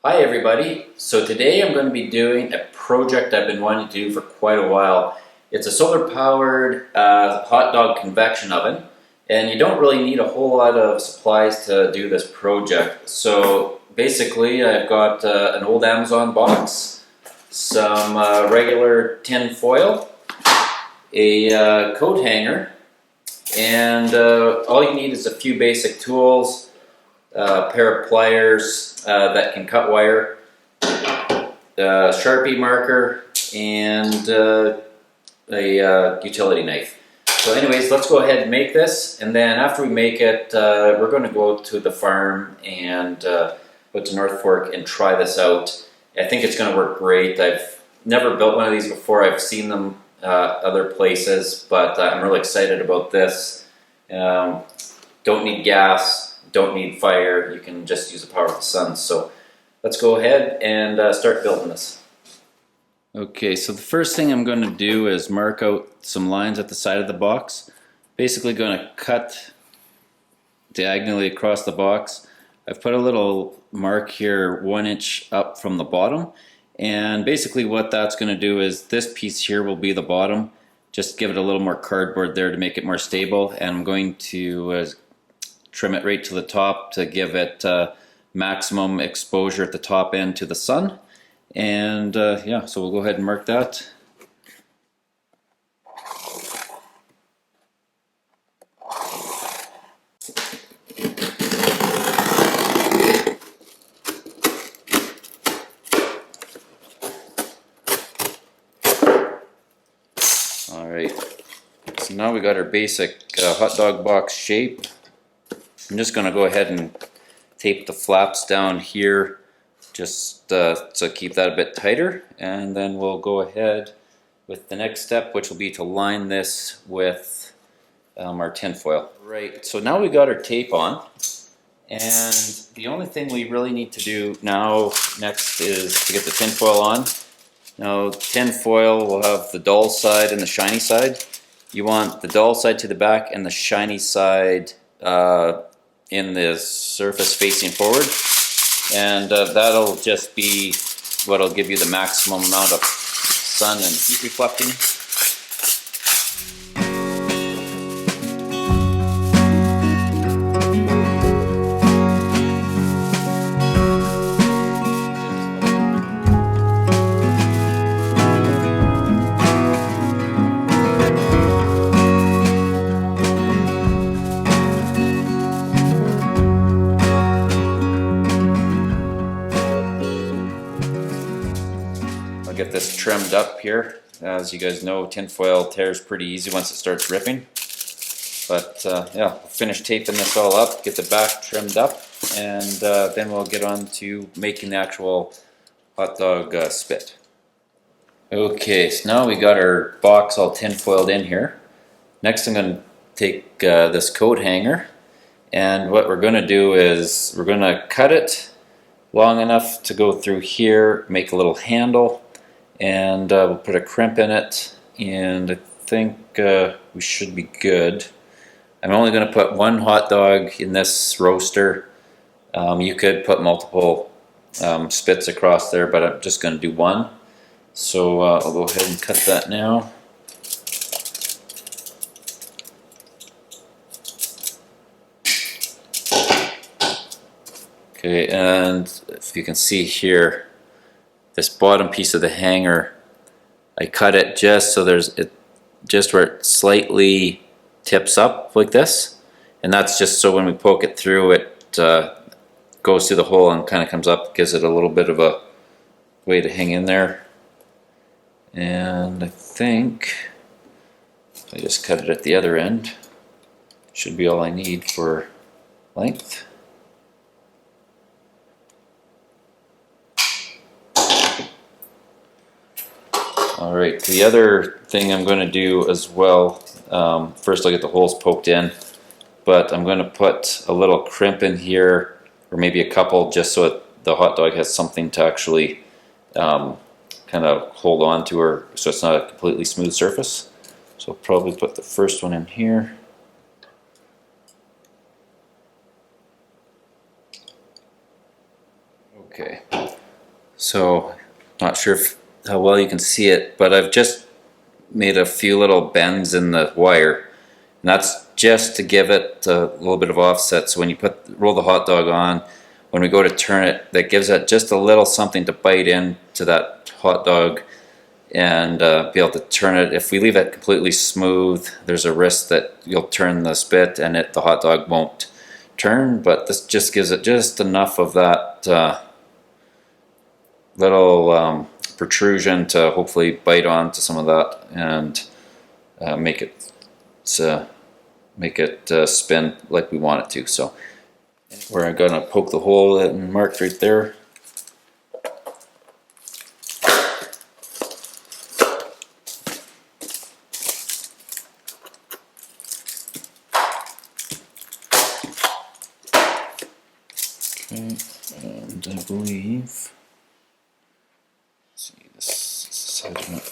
Hi everybody, so today I'm going to be doing a project I've been wanting to do for quite a while. It's a solar powered hot dog convection oven, and you don't really need a whole lot of supplies to do this project. So basically I've got an old Amazon box, some regular tin foil, a coat hanger, and all you need is a few basic tools. A pair of pliers that can cut wire, a Sharpie marker, and a utility knife. So anyways, let's go ahead and make this, and then after we make it, we're going to go to the farm and go to North Fork and try this out. I think it's going to work great. I've never built one of these before. I've seen them other places, but I'm really excited about this. Don't need gas. Don't need fire, you can just use the power of the sun. So let's go ahead and start building this. Okay, so the first thing I'm going to do is mark out some lines at the side of the box. Basically going to cut diagonally across the box. I've put a little mark here 1 inch up from the bottom, and basically what that's going to do is this piece here will be the bottom. Just give it a little more cardboard there to make it more stable, and I'm going to trim it right to the top to give it maximum exposure at the top end to the sun. And yeah, so we'll go ahead and mark that. Alright, so now we got our basic hot dog box shape. I'm just going to go ahead and tape the flaps down here just to keep that a bit tighter, and then we'll go ahead with the next step, which will be to line this with our tin foil. Right, so now we got our tape on, and the only thing we really need to do now next is to get the tin foil on. Now tin foil will have the dull side and the shiny side. You want the dull side to the back and the shiny side in the surface facing forward, and that'll just be what'll give you the maximum amount of sun and heat reflecting. Get this trimmed up here. As you guys know, tinfoil tears pretty easy once it starts ripping. But yeah, we'll finish taping this all up, get the back trimmed up, and then we'll get on to making the actual hot dog spit. Okay, so now we got our box all tinfoiled in here. Next I'm going to take this coat hanger, and what we're going to do is we're going to cut it long enough to go through here, make a little handle, and we'll put a crimp in it, and I think we should be good. I'm only going to put one hot dog in this roaster. You could put multiple spits across there, but I'm just going to do one. So I'll go ahead and cut that now. Okay, and if you can see here, this bottom piece of the hanger, I cut it just so there's just where it slightly tips up like this, and that's just so when we poke it through, it goes through the hole and kind of comes up, gives it a little bit of a way to hang in there. And I think if I just cut it at the other end, should be all I need for length. Alright, the other thing I'm going to do as well, first I'll get the holes poked in, but I'm going to put a little crimp in here, or maybe a couple, just so the hot dog has something to actually kind of hold on to, or so it's not a completely smooth surface. So I'll probably put the first one in here. Okay, So not sure how well you can see it, but I've just made a few little bends in the wire, and that's just to give it a little bit of offset. So when you roll the hot dog on, when we go to turn it, that gives it just a little something to bite into that hot dog and be able to turn it. If we leave it completely smooth, there's a risk that you'll turn the spit and the hot dog won't turn, but this just gives it just enough of that little protrusion to hopefully bite onto some of that and make it spin like we want it to. So we're gonna poke the hole and marked right there. Okay, and I believe, let's see, this is the side of it.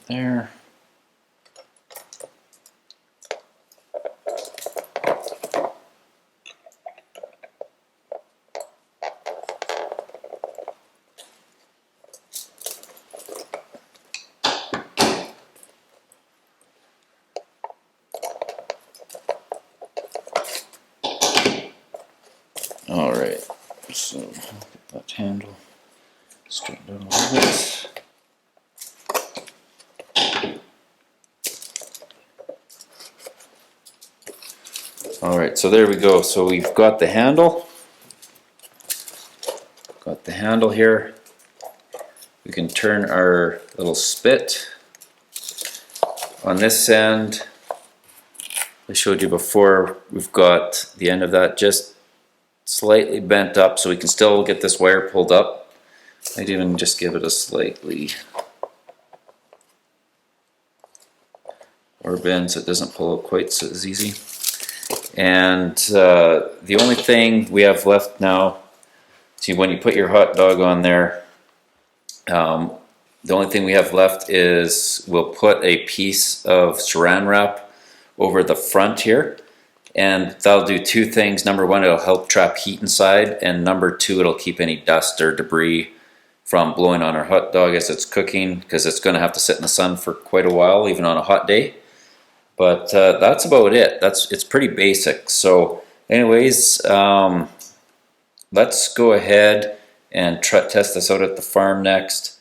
There. All right, so get that handle straightened out a little bit. All right, so there we go. So we've got the handle. Got the handle here. We can turn our little spit. On this end, I showed you before, we've got the end of that just slightly bent up so we can still get this wire pulled up. I'd even just give it a slightly or bend so it doesn't pull out quite so as easy. And the only thing we have left now, see when you put your hot dog on there, the only thing we have left is we'll put a piece of saran wrap over the front here, and that'll do two things. Number one, it'll help trap heat inside, and number two, it'll keep any dust or debris from blowing on our hot dog as it's cooking, because it's going to have to sit in the sun for quite a while, even on a hot day. But that's about it. It's pretty basic. So anyways, let's go ahead and test this out at the farm next.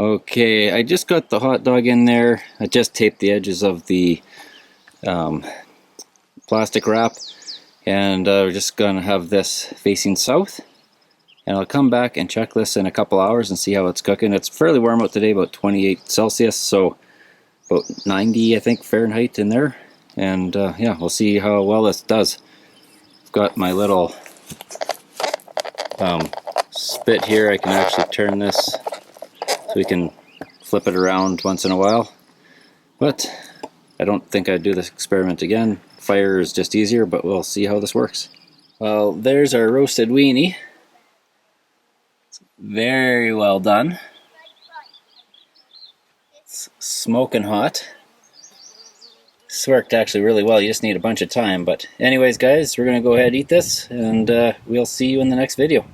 Okay, I just got the hot dog in there. I just taped the edges of the plastic wrap, and we're just gonna have this facing south, and I'll come back and check this in a couple hours and see how it's cooking. It's fairly warm out today, about 28 Celsius, so about 90 I think Fahrenheit in there, and yeah, we'll see how well this does. I've got my little spit here. I can actually turn this so we can flip it around once in a while, but I don't think I'd do this experiment again. Fire is just easier, but we'll see how this works. Well, there's our roasted weenie. It's very well done. It's smoking hot. This worked actually really well. You just need a bunch of time, but anyways guys, we're gonna go ahead and eat this, and we'll see you in the next video.